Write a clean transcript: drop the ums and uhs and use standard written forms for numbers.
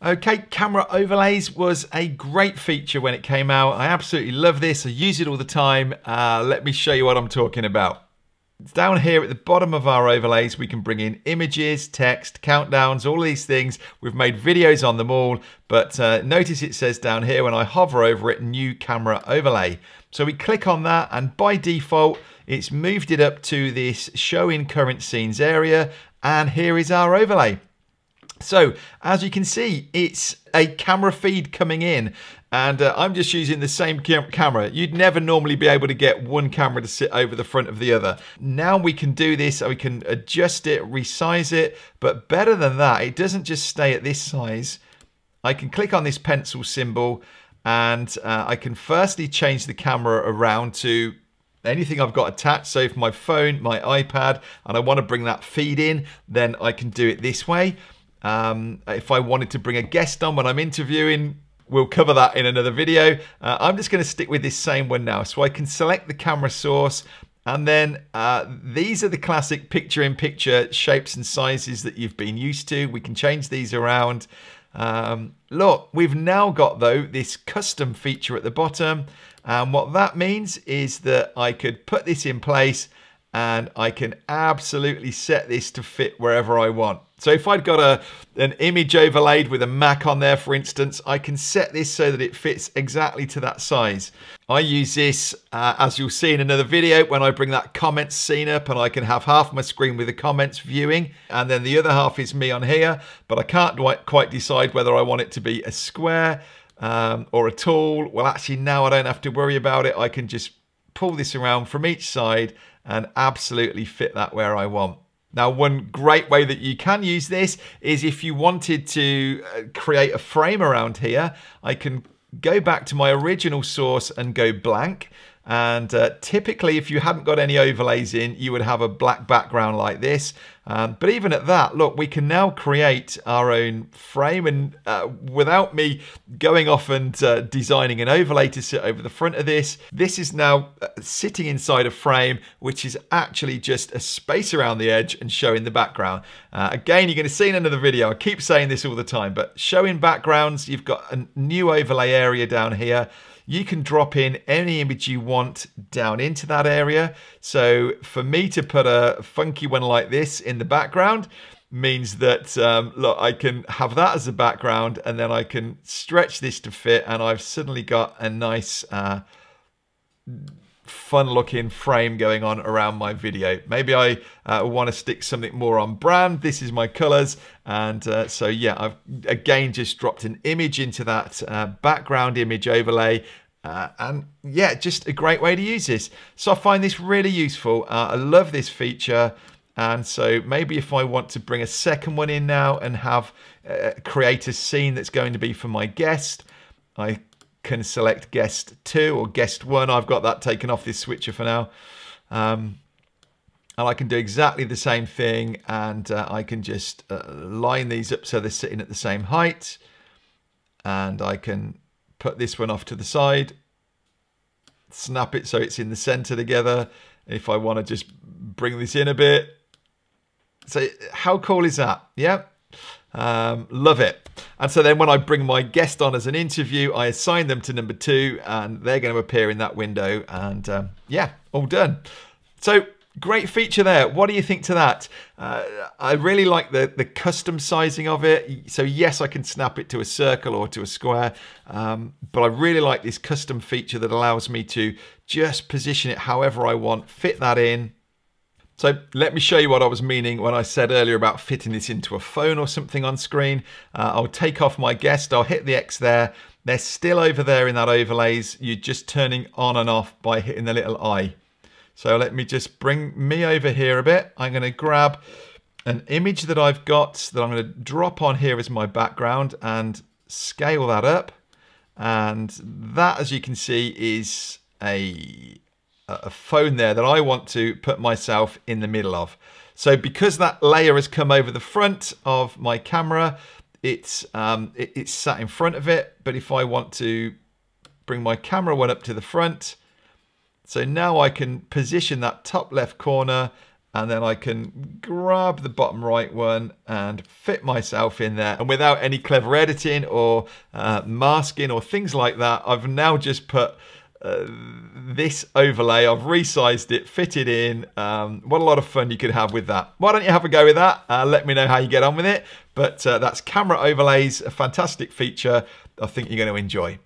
Okay, camera overlays was a great feature when it came out. I absolutely love this. I use it all the time. Let me show you what I'm talking about. Down here at the bottom of our overlays, we can bring in images, text, countdowns, all these things. We've made videos on them all, but notice it says down here when I hover over it, new camera overlay. So we click on that and by default, it's moved it up to this show in current scenes area. And here is our overlay. So as you can see, it's a camera feed coming in and I'm just using the same camera. You'd never normally be able to get one camera to sit over the front of the other. Now we can do this, we can adjust it, resize it, but better than that, it doesn't just stay at this size. I can click on this pencil symbol and I can firstly change the camera around to anything I've got attached. So for my phone, my iPad, and I want to bring that feed in, then I can do it this way. If I wanted to bring a guest on when I'm interviewing, we'll cover that in another video. I'm just going to stick with this same one now. So I can select the camera source and then these are the classic picture-in-picture shapes and sizes that you've been used to. We can change these around. Look, we've now got though this custom feature at the bottom, and what that means is that I could put this in place and I can absolutely set this to fit wherever I want. So if I'd got an image overlaid with a Mac on there, for instance, I can set this so that it fits exactly to that size. I use this, as you'll see in another video, when I bring that comments scene up and I can have half my screen with the comments viewing and then the other half is me on here, but I can't quite decide whether I want it to be a square or a tall. Well, actually now I don't have to worry about it. I can just pull this around from each side and absolutely fit that where I want. Now, one great way that you can use this is if you wanted to create a frame around here, I can go back to my original source and go blank. And typically, if you hadn't got any overlays in, you would have a black background like this. But even at that, look, we can now create our own frame. And without me going off and designing an overlay to sit over the front of this, this is now sitting inside a frame, which is actually just a space around the edge and showing the background. Again, you're going to see in another video, I keep saying this all the time, but showing backgrounds, you've got a new overlay area down here. You can drop in any image you want down into that area. So for me to put a funky one like this in the background means that, look, I can have that as a background and then I can stretch this to fit and I've suddenly got a nice fun looking frame going on around my video. Maybe I want to stick something more on brand. This is my colors. And so yeah, I've again just dropped an image into that background image overlay. And yeah, just a great way to use this. So I find this really useful. I love this feature. And so maybe if I want to bring a second one in now and have create a scene that's going to be for my guest, I can select guest 2 or guest 1. I've got that taken off this switcher for now. And I can do exactly the same thing. And I can just line these up so they're sitting at the same height. And I can put this one off to the side, snap it so it's in the center together. If I want to just bring this in a bit. So how cool is that? Yeah. Love it. And so then when I bring my guest on as an interview, I assign them to number 2 and they're going to appear in that window and yeah, all done. So great feature there. What do you think to that? I really like the custom sizing of it. So yes, I can snap it to a circle or to a square, but I really like this custom feature that allows me to just position it however I want, fit that in. So let me show you what I was meaning when I said earlier about fitting this into a phone or something on screen. I'll take off my guest, I'll hit the X there. They're still over there in that overlays. You're just turning on and off by hitting the little eye. So let me just bring me over here a bit. I'm going to grab an image that I've got that I'm going to drop on here as my background and scale that up. And that, as you can see, is a phone there that I want to put myself in the middle of. So because that layer has come over the front of my camera, it's sat in front of it. But if I want to bring my camera one up to the front, so now I can position that top left corner and then I can grab the bottom right one and fit myself in there. And without any clever editing or masking or things like that, I've now just put this overlay. I've resized it, fitted in. What a lot of fun you could have with that. Why don't you have a go with that? Let me know how you get on with it. But that's camera overlays, a fantastic feature I think you're going to enjoy.